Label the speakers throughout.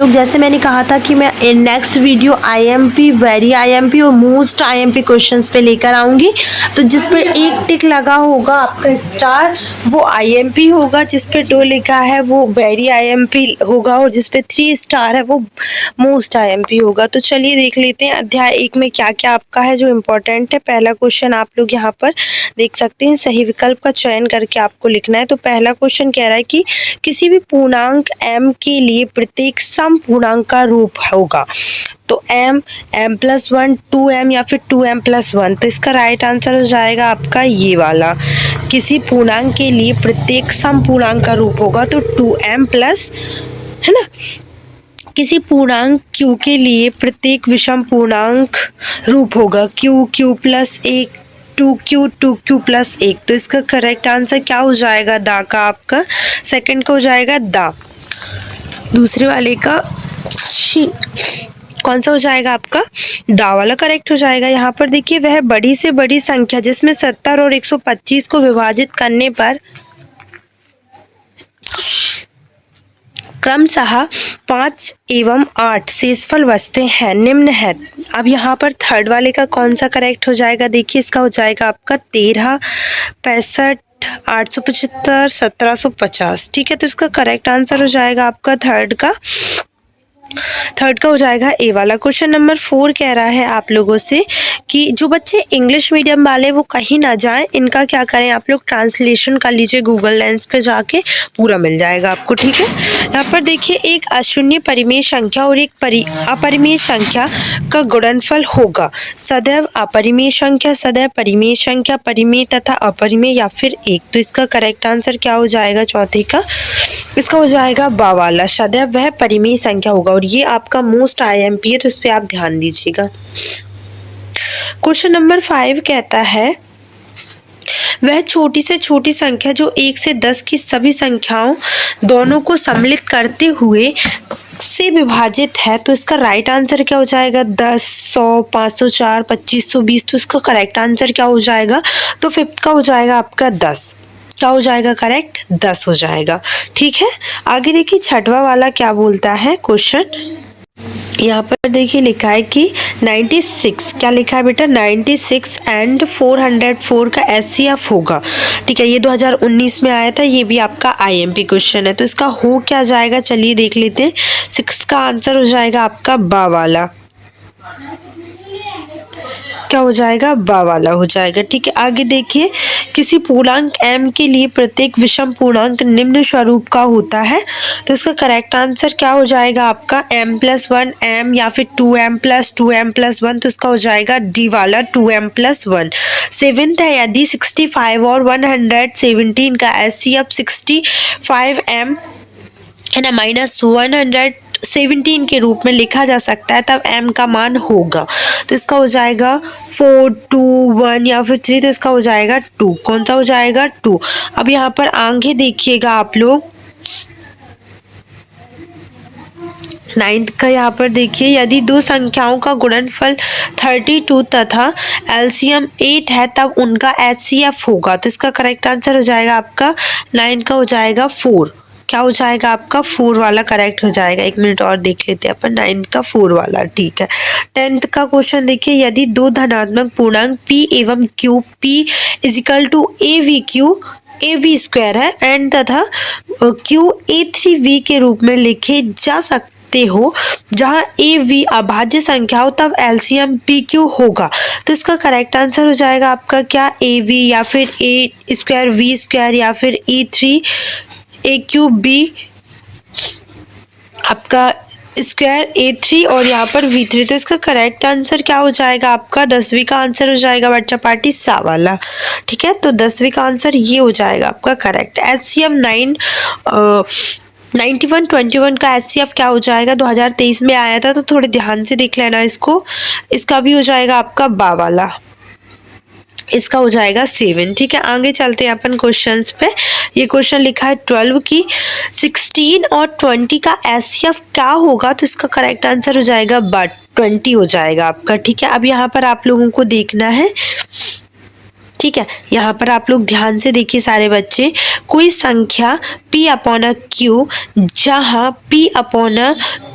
Speaker 1: लोग जैसे मैंने कहा था कि मैं next video IMP, very IMP और मोस्ट आईएमपी क्वेश्चंस पे लेकर आऊँगी। तो जिस पे एक टिक लगा होगा आपका स्टार वो आईएमपी होगा, जिस पे 2 लिखा है वो वेरी आईएमपी होगा और जिस पे 3 स्टार है वो मोस्ट आईएमपी होगा। तो चलिए देख लेते हैं अध्याय 1 में क्या क्या आपका है जो इम्पोर्टेंट है। पहला क्वेश्चन आप लोग यहाँ पर देख सकते हैं, सही विकल्प का चयन करके आपको लिखना है। तो पहला क्वेश्चन कह रहा है कि किसी भी पूर्णांक m के लिए प्रत्येक सम पूर्णांक का रूप होगा। तो m, m+1, 2m या फिर 2m+1। तो इसका राइट आंसर हो जाएगा आपका ये वाला, किसी पूर्णांक के लिए प्रत्येक सम पूर्णांक का रूप होगा तो 2m+, है ना। किसी पूर्णांक q के लिए प्रत्येक विषम पूर्णांक रूप होगा q, q+1, 2q, 2q+1। तो इसका करेक्ट आंसर क्या हो जाएगा, दा का आपका सेकंड का हो जाएगा दा। दूसरे वाले का कौन सा हो जाएगा आपका, दा वाला करेक्ट हो जाएगा। यहाँ पर देखिए, वह बड़ी से बड़ी संख्या जिसमें 70 और 125 को विभाजित करने पर क्रमशः 5 एवं 8 शेषफल बचते हैं, निम्न है। अब यहाँ पर थर्ड वाले का कौन सा करेक्ट हो जाएगा, देखिए इसका हो जाएगा आपका 13, 65, 875, 1750। ठीक है, तो इसका करेक्ट आंसर हो जाएगा आपका थर्ड का हो जाएगा ए वाला। क्वेश्चन नंबर 4 कह रहा है आप लोगों से कि जो बच्चे इंग्लिश मीडियम वाले वो कहीं ना जाएं, इनका क्या करें, आप लोग ट्रांसलेशन कर लीजिए गूगल लेंस पे जाके, पूरा मिल जाएगा आपको। ठीक है, यहाँ पर देखिए, एक अशून्य परिमेय संख्या और एक अपरिमेय संख्या का गुणनफल होगा सदैव अपरिमेय संख्या, सदैव परिमेय संख्या, परिमेय तथा अपरिमेय या फिर एक। तो इसका करेक्ट आंसर क्या हो जाएगा चौथे का, इसका हो जाएगा बा वाला, सदैव वह परिमेय संख्या होगा। और ये आपका मोस्ट आईएमपी है, तो इस पे आप ध्यान दीजिएगा। क्वेश्चन नंबर 5 कहता है, वह छोटी से छोटी संख्या जो 1 से 10 की सभी संख्याओं दोनों को सम्मिलित करते हुए से विभाजित है। तो इसका राइट आंसर क्या हो जाएगा, 10, 100, 504, 2520। तो इसका करेक्ट आंसर क्या हो जाएगा, तो फिफ्थ का हो जाएगा आपका 10। क्या हो जाएगा करेक्ट, 10 हो जाएगा। ठीक है, आगे देखिए छठवां वाला क्या बोलता है क्वेश्चन। यहाँ पर देखिए लिखा है कि 96, क्या लिखा है बेटा, 96 एंड 404 का एचसीएफ होगा। ठीक है, ये 2019 में आया था, ये भी आपका आईएमपी क्वेश्चन है। तो इसका हो क्या जाएगा, चलिए देख लेते हैं। 6 का आंसर हो जाएगा आपका बा वाला, क्या हो जाएगा, बा वाला हो जाएगा। ठीक है, आगे देखिए, किसी पूर्णांक m के लिए प्रत्येक विषम पूर्णांक निम्न स्वरूप का होता है। तो इसका करेक्ट आंसर क्या हो जाएगा आपका, m+1 m या फिर 2m+1। तो इसका हो जाएगा डी वाला, 2m+1। सेवेंथ है, यदि 65 और 117 का एचसीएफ 65m है ना -117 के रूप में लिखा जा सकता है, तब m का मान होगा। तो इसका हो जाएगा 4, 2, 1 या फिर 3। तो इसका हो जाएगा 2। कौन सा हो जाएगा, 2। अब यहाँ पर आगे देखिएगा आप लोग, 9th का यहाँ पर देखिए, यदि दो संख्याओं का गुणनफल 32 तथा एलसीएम 8 है तब उनका एचसीएफ होगा। तो इसका करेक्ट आंसर हो जाएगा आपका 9 का हो जाएगा 4। क्या हो जाएगा आपका, 4 वाला करेक्ट हो जाएगा। 1 मिनट और देख लेते हैं अपन, 9 का 4 वाला। ठीक है, 10th का क्वेश्चन देखिए, यदि दो धनात्मक पूर्णांक p एवं q, p = avq av² है एंड तथा q a3v के रूप में लिखे जा सकते हो, जहां av अभाज्य संख्या हो, तब एलसीएम pq होगा। तो इसका करेक्ट आंसर हो जाएगा आपका क्या, av या फिर a² v² या फिर a3 a³ b आपका स्क्वायर a3 और यहाँ पर v3। तो इसका करेक्ट आंसर क्या हो जाएगा आपका, 10वीं का आंसर हो जाएगा बच्चा पार्टी सा वाला। ठीक है, तो 10वीं का आंसर ये हो जाएगा आपका करेक्ट। एचसीएफ 9121 का एचसीएफ क्या हो जाएगा, 2023 में आया था, तो थोड़े ध्यान से देख लेना इसको। इसका भी हो जाएगा आपका बा वाला, इसका हो जाएगा 7। ठीक है, आगे चलते हैं अपन क्वेश्चंस पे। ये क्वेश्चन लिखा है 12 की 16 और 20 का एचसीएफ क्या होगा। तो इसका करेक्ट आंसर हो जाएगा बट 20 हो जाएगा आपका। ठीक है, अब यहाँ पर आप लोगों को देखना है ठीक है, यहाँ पर आप लोग ध्यान से देखिए सारे बच्चे, कोई संख्या p अपॉन q जहाँ p अपॉन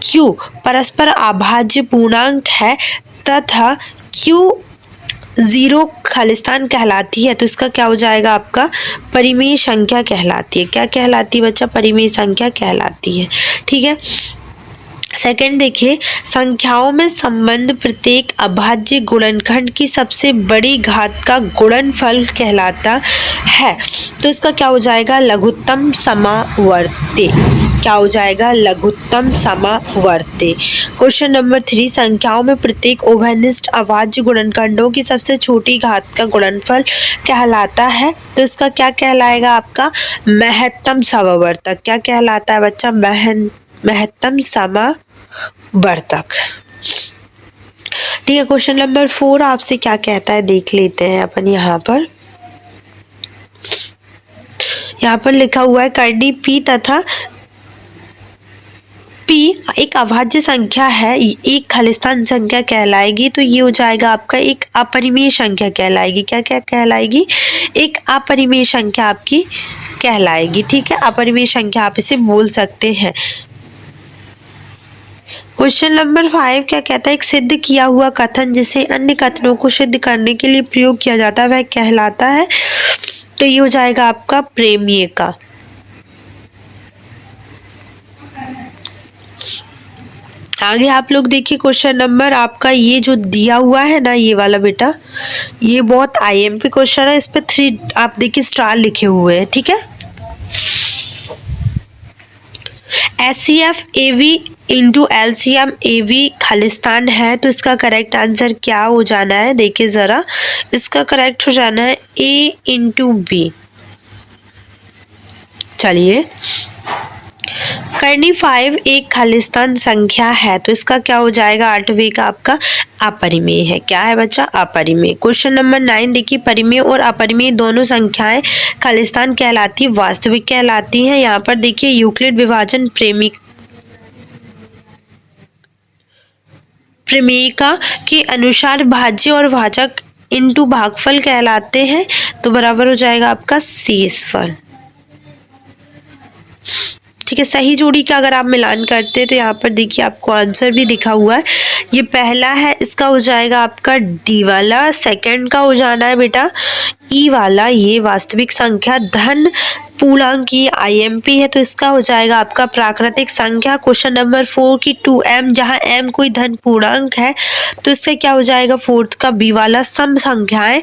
Speaker 1: q परस्पर अभाज्य पूर्णांक है तथा q 0 खालिस्तान कहलाती है, तो इसका क्या हो जाएगा आपका परिमेय संख्या कहलाती है। क्या कहलाती है बच्चा? परिमेय संख्या कहलाती है। ठीक है, सेकंड देखिए, संख्याओं में संबंध प्रत्येक अभाज्य गुणनखंड की सबसे बड़ी घात का गुणनफल कहलाता है, तो इसका क्या हो जाएगा? लघुत्तम समावर्ती। क्या हो जाएगा? लघुत्तम समावर्ती। क्वेश्चन नंबर 3, संख्याओं में प्रत्येक उभयनिष्ठ अभाज्य गुणनखंडों की सबसे छोटी घात का गुणनफल कहलाता है, तो इसका क्या कहलाएगा? आपका महत्तम समावर्तक। क्या कहलाता है बच्चा? महत्तम समावर्तक। ठीक है, क्वेश्चन नंबर 4 आपसे क्या कहता है देख लेते हैं अपन। यहाँ पर लिखा हुआ है कर्णी p तथा p एक अभाज्य संख्या है, एक खालिस्तान संख्या कहलाएगी, तो ये हो जाएगा आपका एक अपरिमेय संख्या कहलाएगी। क्या क्या कहलाएगी? एक अपरिमेय संख्या आपकी कहलाएगी। ठीक है, अपरिमेय संख्या आप इसे बोल सकते हैं। क्वेश्चन नंबर 5 क्या कहता है? एक सिद्ध किया हुआ कथन जिसे अन्य कथनों को सिद्ध करने के लिए प्रयोग किया जाता है वह कहलाता है, तो ये हो जाएगा आपका प्रेमीय का। आगे आप लोग देखिए क्वेश्चन नंबर आपका ये जो दिया हुआ है ना, ये वाला बेटा, ये बहुत आईएमपी क्वेश्चन है। इस पे 3 आप देखिए स्टार लिखे हुए हैं। ठीक है, SCF AV into LCM AV Khalistan है, तो इसका करेक्ट आंसर क्या हो जाना है? देखिए ज़रा, इसका करेक्ट हो जाना है A इंटू B। चलिए, कर्णी 5 एक खालिस्तान संख्या है, तो इसका क्या हो जाएगा? 8वें का आपका अपरिमेय है। क्या है बच्चा? अपरिमेय। क्वेश्चन नंबर 9 देखिए, परिमेय और अपरिमेय दोनों संख्याएं खालिस्तान कहलाती, वास्तविक कहलाती हैं। यहाँ पर देखिए यूक्लिड विभाजन प्रमेयिका के अनुसार भाज्य और भाजक इंटू भागफल कहलाते हैं, तो बराबर हो जाएगा आपका शेषफल। ठीक है, सही जोड़ी का अगर आप मिलान करते हैं तो यहाँ पर देखिए आपको आंसर भी दिखा हुआ है। ये पहला है, इसका हो जाएगा आपका डी वाला। सेकंड का हो जाना है बेटा ई वाला, ये वास्तविक संख्या धन पूर्णांक की आईएमपी है, तो इसका हो जाएगा आपका प्राकृतिक संख्या। क्वेश्चन नंबर 4 की 2m, जहाँ m कोई धन पूर्णांक है, तो इसका क्या हो जाएगा? 4th का बी वाला सम संख्याएं।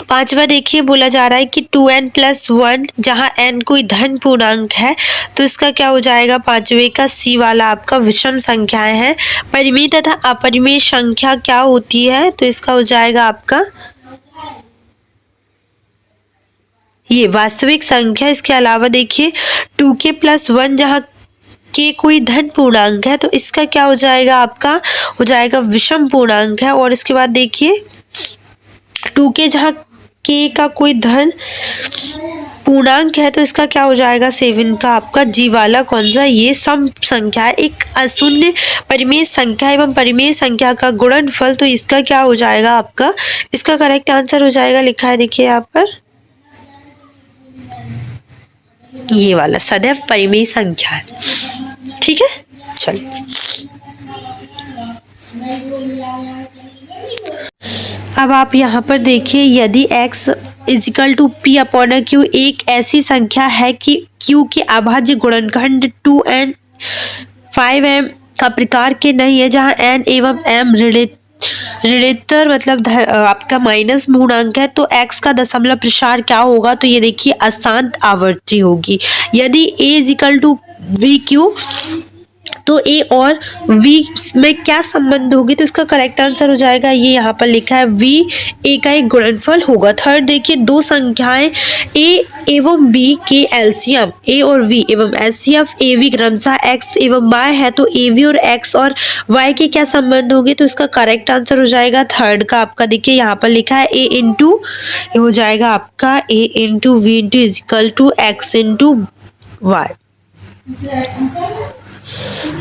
Speaker 1: 5वां देखिए बोला जा रहा है कि 2n + 1, जहाँ n कोई धन पूर्णांक है, तो इसका क्या हो जाएगा? 5वें का सी वाला आपका विषम संख्याएं हैं। परिमेय तथा अपरिमेय संख्या क्या होती है? तो इसका हो जाएगा आपका ये वास्तविक संख्या। इसके अलावा देखिए 2k + 1, जहाँ के कोई धन पूर्णांक है, तो इसका क्या हो जाएगा? आपका हो जाएगा विषम पूर्णांक है। और इसके बाद देखिए 2k, जहाँ के का कोई धन पूर्णांक है, तो इसका क्या हो जाएगा? 7 का आपका जी वाला कौन सा? ये सम संख्या है, एक अशून्य परिमेय संख्या एवं परिमेय संख्या का गुणनफल, तो इसका क्या हो जाएगा आपका? इसका करेक्ट आंसर हो जाएगा, लिखा है देखिए यहाँ पर ये वाला सदैव परिमेय संख्या है। ठीक है, चलिए अब आप यहाँ पर देखिए, यदि x = p अपॉन q एक ऐसी संख्या है कि q के अभाज्य गुणनखंड 2n 5m का प्रकार के नहीं है, जहाँ n एवं m ऋणोत्तर मतलब आपका माइनस पूर्णांक है, तो x का दशमलव प्रसार क्या होगा? तो ये देखिए अशांत आवर्ती होगी। यदि a = vq, तो a और v में क्या संबंध होगी? तो इसका करेक्ट आंसर हो जाएगा ये यहाँ पर लिखा है v a का एक गुणनफल होगा। थर्ड देखिए, दो संख्याएं a एवं b के एलसीएम a और v एवं एचसीएफ av क्रमशः x एवं y है, तो av और x और y के क्या संबंध होंगे? तो इसका करेक्ट आंसर हो जाएगा थर्ड का आपका देखिए यहाँ पर लिखा है a इंटू, ये हो जाएगा आपका a into v into = x into y।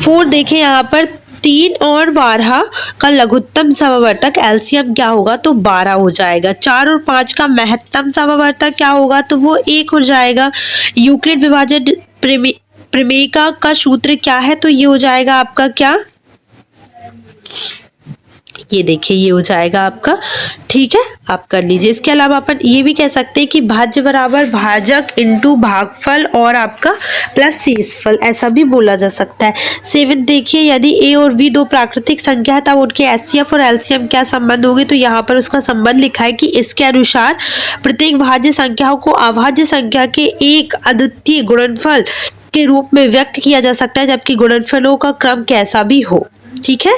Speaker 1: 4 देखें यहाँ पर 3 और 12 का लघुत्तम समवर्तक एलसीएम क्या होगा, तो 12 हो जाएगा। 4 और 5 का महत्तम समवर्तक क्या होगा, तो वो 1 हो जाएगा। यूक्लिड विभाजन प्रमेय का सूत्र क्या है, तो ये हो जाएगा आपका क्या, ये देखिए ये हो जाएगा आपका, ठीक है, आप कर लीजिए। इसके अलावा अपन ये भी कह सकते हैं कि भाज्य बराबर भाजक इंटू भागफल और आपका प्लस शेषफल, ऐसा भी बोला जा सकता है। 7 देखिए, यदि ए और बी दो प्राकृतिक संख्या है तब उनके एचसीएफ और एलसीएम क्या संबंध होंगे, तो यहाँ पर उसका संबंध लिखा है कि इसके अनुसार प्रत्येक भाज्य संख्याओं को अभाज्य संख्या के एक अद्वितीय गुणनफल के रूप में व्यक्त किया जा सकता है, जबकि गुणनफलों का क्रम कैसा भी हो। ठीक है,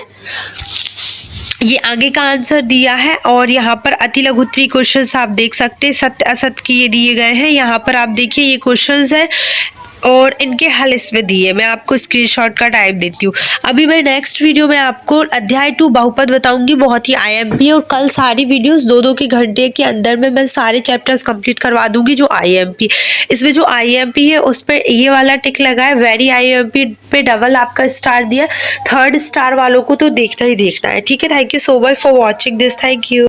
Speaker 1: ये आगे का आंसर दिया है। और यहाँ पर अति लघुत्तरी क्वेश्चंस आप देख सकते हैं, सत्य असत्य के ये दिए गए हैं। यहाँ पर आप देखिए ये क्वेश्चंस है और इनके हल इसमें दिए, मैं आपको स्क्रीनशॉट का टाइप देती हूँ। अभी मैं नेक्स्ट वीडियो में आपको अध्याय 2 बहुपद बताऊंगी, बहुत ही आईएमपी, और कल सारी वीडियोस 2-2 के घंटे के अंदर में मैं सारे चैप्टर्स कंप्लीट करवा दूंगी जो आईएमपी। इसमें जो आईएमपी है उस पर ये वाला टिक लगा है, वेरी आईएमपी पे डबल आपका स्टार दिया। 3rd स्टार वालों को तो देखना ही देखना है। ठीक है, thank you so much for watching this, thank you.